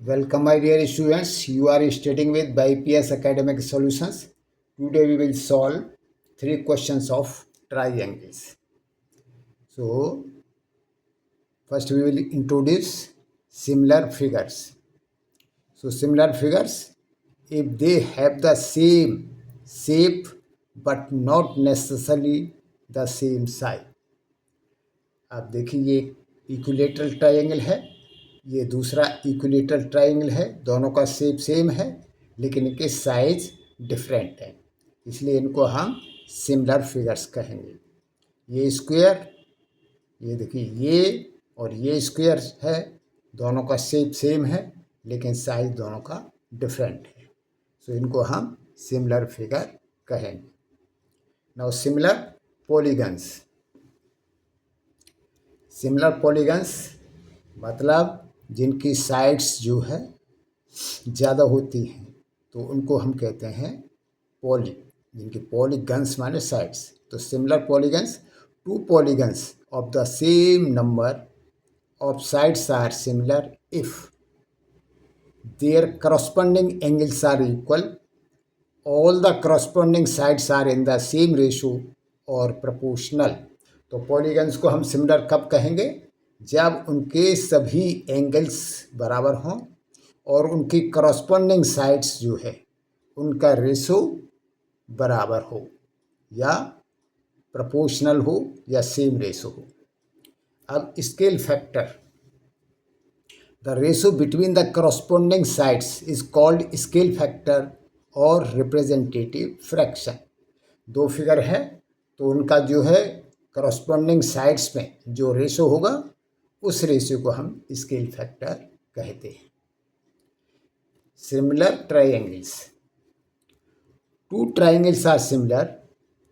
Welcome, my dear students. You are studying with BIPS Academic Solutions. Today we will solve three questions of triangles. So, first we will introduce similar figures. So, similar figures, if they have the same shape but not necessarily the same side. आप देखिए ये equilateral triangle है, ये दूसरा equilateral triangle है, दोनों का shape same है लेकिन इनके साइज डिफरेंट है, इसलिए इनको हम सिमिलर फिगर्स कहेंगे। ये स्क्वायर, ये देखिए ये और ये स्क्वायर है, दोनों का शेप सेम है लेकिन साइज दोनों का डिफरेंट है, सो इनको हम सिमिलर फिगर कहेंगे। Now similar polygons. Similar polygons मतलब जिनकी साइड्स जो है ज़्यादा होती हैं तो उनको हम कहते हैं पॉली, जिनकी पॉलीगन्स माने साइड्स। तो similar polygons, two polygons of the same number of sides are similar if there corresponding angles are equal, all the corresponding sides are in the same ratio or proportional। तो polygons को हम similar कब कहेंगे? जब उनके सभी angles बराबर हों और उनकी करस्पॉन्डिंग साइड्स जो है उनका रेशो बराबर हो या प्रोपोर्शनल हो या सेम रेशो हो। अब scale factor, the ratio between the corresponding sides is called scale factor और रिप्रेजेंटेटिव फ्रैक्शन। दो फिगर है तो उनका जो है करस्पॉन्डिंग साइड्स में जो रेशो होगा उस रेशो को हम स्केल फैक्टर कहते हैं। Similar triangles, two triangles are similar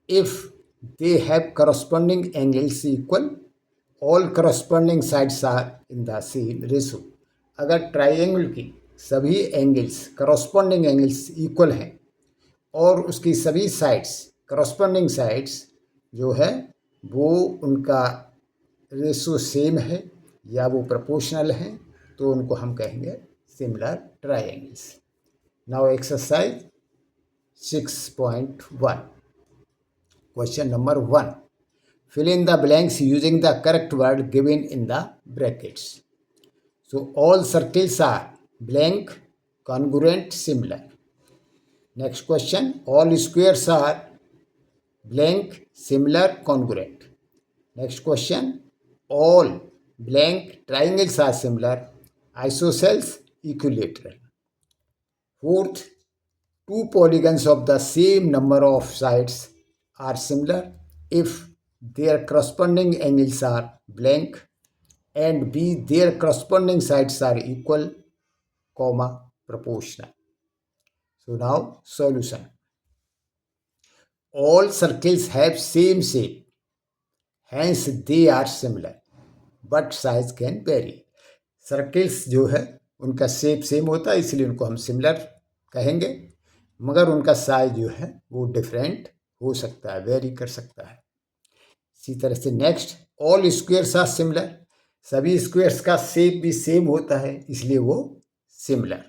if they have corresponding angles equal, all corresponding sides are in the same ratio. अगर ट्रायंगल की सभी एंगल्स करस्पॉन्डिंग एंगल्स इक्वल हैं और उसकी सभी साइड्स करस्पॉन्डिंग साइड्स जो है वो उनका रेशो सेम है या वो प्रोपोर्शनल है तो उनको हम कहेंगे similar triangles. Now exercise 6.1, question number 1, fill in the blanks using the correct word given in the brackets। So all circles are blank, congruent, similar। Next question, all squares are blank, similar, congruent। Next question, all blank triangles are similar, isosceles, equilateral। Fourth, two polygons of the same number of sides are similar if their corresponding angles are blank and b their corresponding sides are equal, comma, proportional। So now solution, all circles have same shape, hence they are similar but size can vary। Circles जो है उनका shape same होता है इसलिए उनको हम similar कहेंगे, मगर उनका साइज जो है वो डिफरेंट हो सकता है, वेरी कर सकता है। इसी तरह से next, all squares are similar, सभी स्क्वायर्स का शेप भी सेम होता है इसलिए वो similar.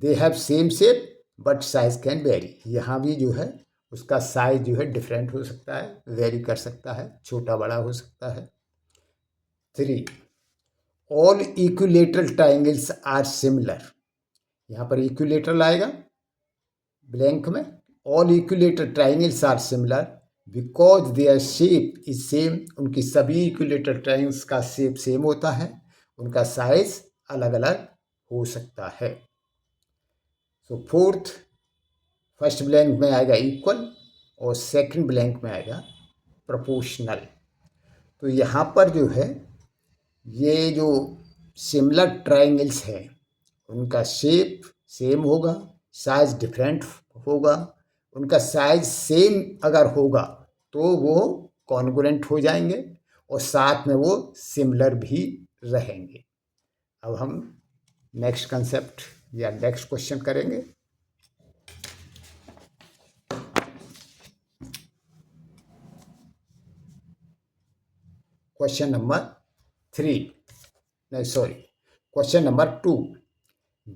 They have same shape but size can vary, यहाँ भी जो है उसका साइज जो है डिफरेंट हो सकता है, वेरी कर सकता है, छोटा बड़ा हो सकता है। 3, all equilateral triangles are similar, यहाँ पर इक्विलेटरल आएगा ब्लैंक में, all equilateral triangles are similar because their shape is same, उनकी सभी इक्विलेटरल ट्राइंगल्स का शेप सेम होता है, उनका साइज अलग अलग हो सकता है। सो फोर्थ, फर्स्ट ब्लैंक में आएगा इक्वल और सेकंड ब्लैंक में आएगा प्रोपोर्शनल। तो यहाँ पर जो है ये जो सिमिलर ट्राइंगल्स हैं उनका शेप सेम होगा, साइज डिफरेंट होगा, उनका साइज सेम अगर होगा तो वो कॉन्ग्रुएंट हो जाएंगे और साथ में वो सिमिलर भी रहेंगे। अब हम नेक्स्ट कंसेप्ट या नेक्स्ट क्वेश्चन करेंगे। क्वेश्चन नंबर 3, नहीं sorry, question number 2,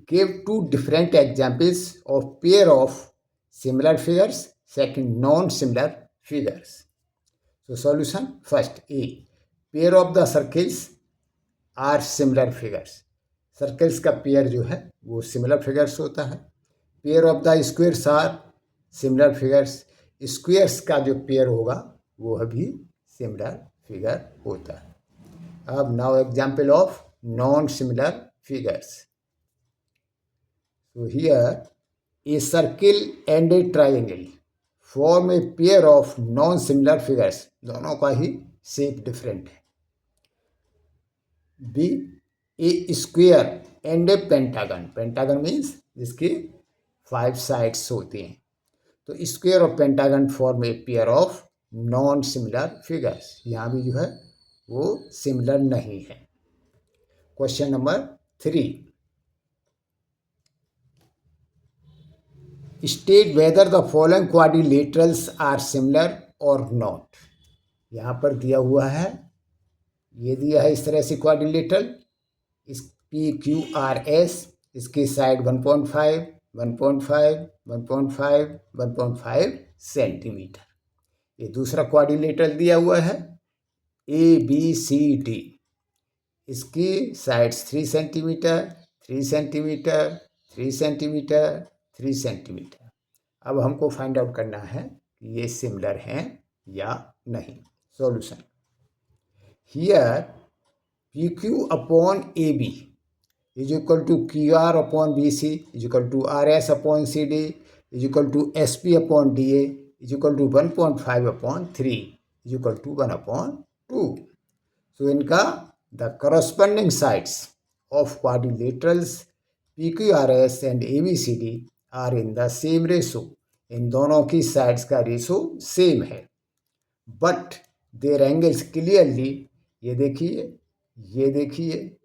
Give two different examples of pair of similar figures. Second, non-similar figures. So solution, first A. Pair of the circles are similar figures. Circles का pair जो है वो similar figures होता है. Pair of the squares are similar figures. Squares का जो pair होगा वो भी सिमिलर फिगर होता है. अब now example of non similar figures. So here a circle and a triangle form a pair of non-similar figures. दोनों का ही शेप डिफरेंट है. B, a square and a pentagon. Pentagon means जिसकी 5 sides होती हैं. तो स्क्वायर और pentagon form a pair of non similar figures. यहाँ भी जो है वो सिमिलर नहीं है. Question number 3. State whether the following quadrilaterals are similar और नॉट. यहाँ पर दिया हुआ है, ये दिया है इस तरह से क्वाड्रिलेटरल. इस PQRS, इसकी साइड 1.5, 1.5, 1.5, 1.5 सेंटीमीटर. ये दूसरा क्वाड्रिलेटरल दिया हुआ है ABCD. इसकी sides 3 centimetre, 3 centimetre, 3 centimetre, 3 centimetre. अब हमको फाइंड आउट करना है कि ये सिमिलर हैं या नहीं. Solution. Here PQ upon AB is equal to QR upon BC is equal to RS upon CD is equal to SP upon DA is equal to 1.5 upon 3 is equal to 1 upon 2. So इनका the corresponding sides of quadrilaterals PQRS and ABCD are in the same ratio. इन दोनों की sides का ratio same है. But there angles clearly, ये देखिए, ये देखिए,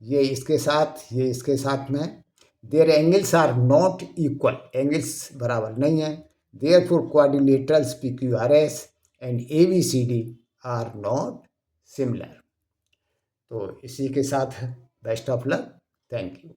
ये इसके साथ, ये इसके साथ में, their angles are not equal. Angles बराबर नहीं है. Therefore quadrilaterals PQRS and ABCD are not similar. तो इसी के साथ best of luck. Thank you.